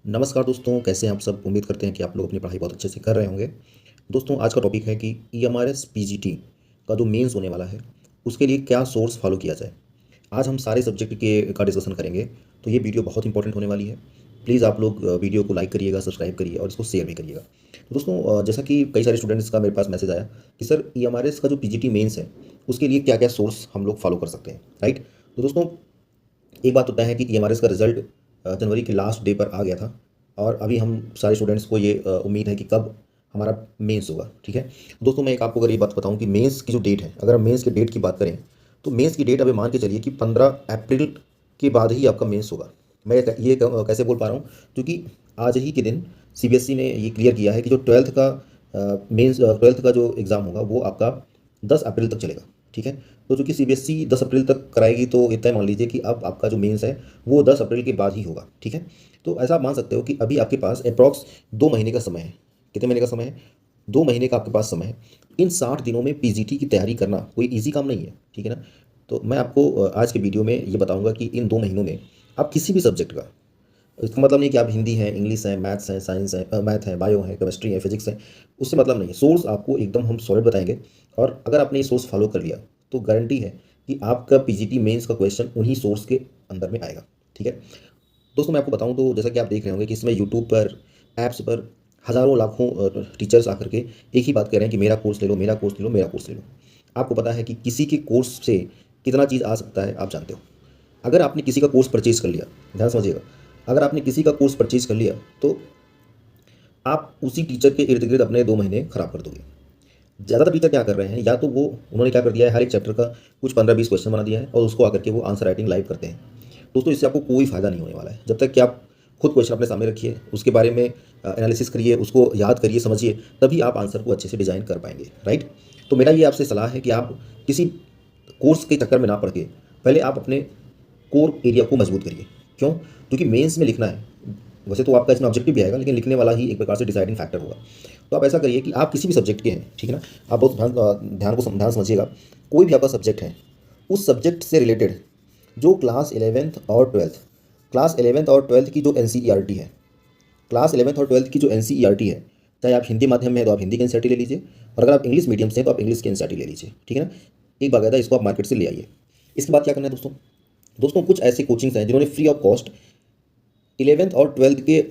नमस्कार दोस्तों, कैसे हैं आप सब। उम्मीद करते हैं कि आप लोग अपनी पढ़ाई बहुत अच्छे से कर रहे होंगे। दोस्तों, आज का टॉपिक है कि ईएमआरएस पीजीटी का जो मेंस होने वाला है उसके लिए क्या सोर्स फॉलो किया जाए। आज हम सारे सब्जेक्ट के का डिस्कशन करेंगे, तो ये वीडियो बहुत इंपॉर्टेंट होने वाली है। प्लीज़ आप लोग वीडियो को लाइक करिएगा, सब्सक्राइब करिए और इसको शेयर भी करिएगा। तो दोस्तों, जैसा कि कई सारे स्टूडेंट्स का मेरे पास मैसेज आया कि सर ईएमआरएस का जो पीजीटी मेंस है उसके लिए क्या क्या सोर्स हम लोग फॉलो कर सकते हैं, राइट। तो दोस्तों, एक बात होता है कि ईएमआरएस का रिजल्ट जनवरी के लास्ट डे पर आ गया था और अभी हम सारे स्टूडेंट्स को ये उम्मीद है कि कब हमारा मेंस होगा। ठीक है दोस्तों, मैं एक आपको अगर ये बात बताऊं कि मेंस की जो डेट है, अगर हम मेंस के डेट की बात करें तो मेंस की डेट अभी मान के चलिए कि 15 अप्रैल के बाद ही आपका मेंस होगा। मैं ये कैसे बोल पा रहा हूँ, क्योंकि आज ही के दिन सीबीएसई ने ये क्लियर किया है कि जो ट्वेल्थ का जो एग्ज़ाम होगा वो आपका 10 अप्रैल तक चलेगा। ठीक है, तो चूँकि सीबीएसई 10 अप्रैल तक कराएगी तो इतना मान लीजिए कि अब आपका जो मेंस है वो 10 अप्रैल के बाद ही होगा। ठीक है, तो ऐसा आप मान सकते हो कि अभी आपके पास अप्रॉक्स 2 महीने का समय है। कितने महीने का समय है? 2 महीने का आपके पास समय है। इन 60 दिनों में पीजीटी की तैयारी करना कोई ईजी काम नहीं है। ठीक है ना। तो मैं आपको आज के वीडियो में ये बताऊंगा कि इन 2 महीनों में आप किसी भी सब्जेक्ट का, इसका मतलब नहीं कि आप हिंदी है, इंग्लिश है, मैथ्स है, साइंस है, मैथ है, बायो है, केमिस्ट्री है, फिजिक्स है, उससे मतलब नहीं है। सोर्स आपको एकदम हम सॉलिड बताएंगे और अगर आपने ये सोर्स फॉलो कर लिया तो गारंटी है कि आपका पीजीटी मेंस का क्वेश्चन उन्हीं सोर्स के अंदर में आएगा। ठीक है दोस्तों, मैं आपको बताऊं तो जैसा कि आप देख रहे होंगे कि इसमें यूट्यूब पर, ऐप्स पर हज़ारों लाखों टीचर्स आकर के एक ही बात कह रहे हैं कि मेरा कोर्स ले लो, मेरा कोर्स ले लो, मेरा कोर्स ले लो। आपको पता है कि किसी के कोर्स से कितना चीज़ आ सकता है, आप जानते हो। अगर आपने किसी का कोर्स परचेज कर लिया, ध्यान समझिएगा, अगर आपने किसी का कोर्स परचेज कर लिया तो आप उसी टीचर के इर्द गिर्द अपने 2 महीने खराब कर दोगे। ज़्यादातर टीचर क्या कर रहे हैं, या तो वो उन्होंने क्या कर दिया है, हर एक चैप्टर का कुछ 15-20 क्वेश्चन बना दिया है और उसको आकर के वो आंसर राइटिंग लाइव करते हैं। दोस्तों, इससे आपको कोई फ़ायदा नहीं होने वाला है। जब तक कि आप खुद क्वेश्चन अपने सामने रखिए, उसके बारे में एनालिसिस करिए, उसको याद करिए, समझिए, तभी आप आंसर को अच्छे से डिज़ाइन कर पाएंगे, राइट। तो मेरा ये आपसे सलाह है कि आप किसी कोर्स के चक्कर में ना पड़ के पहले आप अपने कोर एरिया को मजबूत करिए। क्यों? क्योंकि मेंस में लिखना है। वैसे तो आपका इसमें ऑब्जेक्टिव भी आएगा, लेकिन लिखने वाला ही एक प्रकार से डिसाइडिंग फैक्टर होगा। तो आप ऐसा करिए कि आप किसी भी सब्जेक्ट के हैं, ठीक है ना, आप बहुत ध्यान समझिएगा। कोई भी आपका सब्जेक्ट है, उस सब्जेक्ट से रिलेटेड जो क्लास 11th और 12th की जो एनसीईआरटी है, क्लास 11th और 12th की जो एनसीईआरटी है, चाहे आप हिंदी माध्यम में हैं तो आप हिंदी की एनसीईआरटी ले लीजिए, और अगर आप इंग्लिश मीडियम से हैं तो आप इंग्लिश की एनसीईआरटी ले लीजिए। ठीक है ना। एक बाकायदा इसको आप मार्केट से ले आइए। इसके बाद क्या करना है दोस्तों? दोस्तों, कुछ ऐसे कोचिंग्स हैं जिन्होंने फ्री ऑफ कॉस्ट 11th और 12th के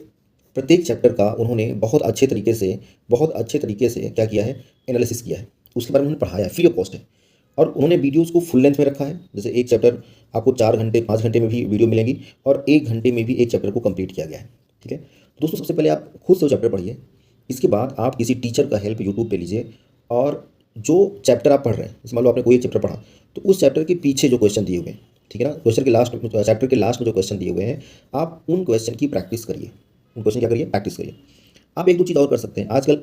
प्रत्येक चैप्टर का उन्होंने बहुत अच्छे तरीके से क्या किया है, एनालिसिस किया है, उसके बारे में उन्होंने पढ़ाया है, फ्री ऑफ कॉस्ट है। और उन्होंने वीडियोज़ को फुल लेंथ में रखा है। जैसे एक चैप्टर आपको 4 घंटे 5 घंटे में भी वीडियो मिलेंगी और 1 घंटे में भी एक चैप्टर को कंप्लीट किया गया है। ठीक है, तो दोस्तों, सबसे पहले आप खुद से वो चैप्टर पढ़िए। इसके बाद आप किसी टीचर का हेल्प यूट्यूब पे लीजिए और जो चैप्टर आप पढ़ रहे हैं, जैसे मान लो आपने कोई एक चैप्टर पढ़ा, तो उस चैप्टर के पीछे जो क्वेश्चन दिए हुए हैं, ठीक है ना, चैप्टर के लास्ट में जो क्वेश्चन दिए हुए हैं, आप उन क्वेश्चन की प्रैक्टिस करिए। उन क्वेश्चन क्या करिए, प्रैक्टिस करिए। आप एक दो चीज़ और कर सकते हैं। आजकल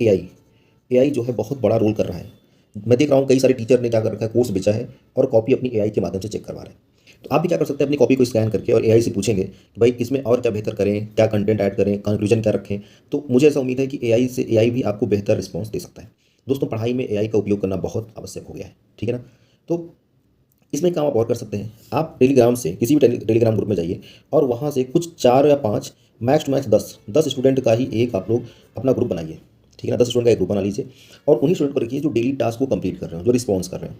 एआई जो है बहुत बड़ा रोल कर रहा है। मैं देख रहा हूँ कई सारे टीचर ने क्या कर रखा है, कोर्स बेचा है और कॉपी अपनी एआई के माध्यम से चेक करवा रहे हैं। तो आप भी क्या कर सकते हैं, अपनी कॉपी को स्कैन करके और एआई से पूछेंगे कि भाई इसमें और क्या बेहतर करें, क्या कंटेंट ऐड करें, कंक्लूजन क्या रखें। तो मुझे ऐसा उम्मीद है कि एआई भी आपको बेहतर रिस्पॉन्स दे सकता है। दोस्तों, पढ़ाई में एआई का उपयोग करना बहुत आवश्यक हो गया है। ठीक है ना। तो इसमें काम आप और कर सकते हैं। आप टेलीग्राम से किसी भी टेलीग्राम ग्रुप में जाइए और वहाँ से कुछ 4 या 5, मैक्स टू मैक्स 10 स्टूडेंट का ही एक आप लोग अपना ग्रुप बनाइए। ठीक है ना, 10 स्टूडेंट का एक ग्रुप बना लीजिए और उन्हीं स्टूडेंट को रखिए जो डेली टास्क को कंप्लीट कर रहे हो, जो रिस्पॉन्स कर रहे हो,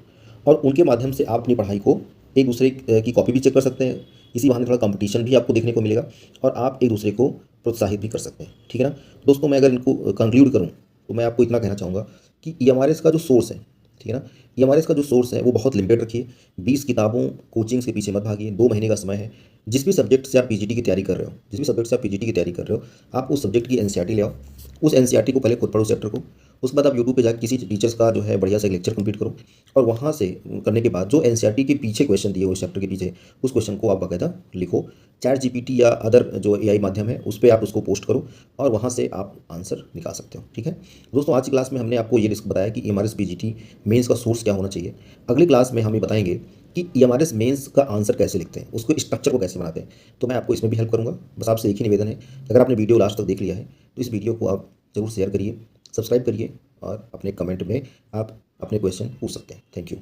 और उनके माध्यम से आप अपनी पढ़ाई को एक दूसरे की कॉपी भी चेक कर सकते हैं। इसी बहाने थोड़ा कंपटीशन भी आपको देखने को मिलेगा और आप एक दूसरे को प्रोत्साहित भी कर सकते हैं। ठीक है ना दोस्तों, मैं अगर इनको कंक्लूड करूँ तो मैं आपको इतना कहना चाहूँगा कि ईएमआरएस का जो सोर्स है, ठीक है ना, ईएमआरएस का जो सोर्स है वो बहुत लिमिटेड रखिए। 20 किताबों कोचिंग्स के पीछे मत भागिए। 2 महीने का समय है। जिस भी सब्जेक्ट से आप पीजीटी की तैयारी कर रहे हो, आप उस सब्जेक्ट की एनसीईआरटी ले आओ। उस एनसीईआरटी को पहले खुद पढ़ो चैप्टर को। उसके बाद आप यूट्यूब पे जाकर किसी टीचर्स का जो है बढ़िया सा लेक्चर कंप्लीट करो और वहाँ से करने के बाद जो एनसीईआरटी के पीछे क्वेश्चन दिए हुए चैप्टर के पीछे, उस क्वेश्चन को आप बाकायदा लिखो। चैट जीपीटी या अदर जो एआई माध्यम है उस पर आप उसको पोस्ट करो और वहाँ से आप आंसर निकाल सकते हो। ठीक है दोस्तों, आज की क्लास में हमने आपको ये बताया कि ईएमआरएस पीजीटी मेंस का सोर्स क्या होना चाहिए। अगली क्लास में हम ये बताएंगे कि ईएमआरएस मेंस का आंसर कैसे लिखते हैं, उसको स्ट्रक्चर को कैसे बनाते हैं। तो मैं आपको इसमें भी हेल्प करूँगा। बस आपसे एक ही निवेदन है कि अगर आपने वीडियो लास्ट तक देख लिया है तो इस वीडियो को आप ज़रूर शेयर करिए, सब्सक्राइब करिए और अपने कमेंट में आप अपने क्वेश्चन पूछ सकते हैं। Thank you.